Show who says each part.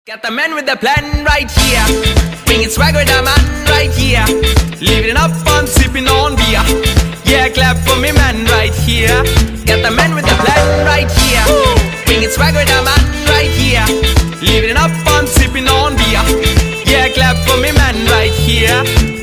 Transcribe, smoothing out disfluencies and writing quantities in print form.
Speaker 1: Got the man with the plan right here. Bringing swag with the man right here. Living it up on sipping on beer. Yeah, clap for me man right here. Got the man with the plan right here. Bringing swag with the man right here. Living it up on sipping on beer. Yeah, clap for me man right here.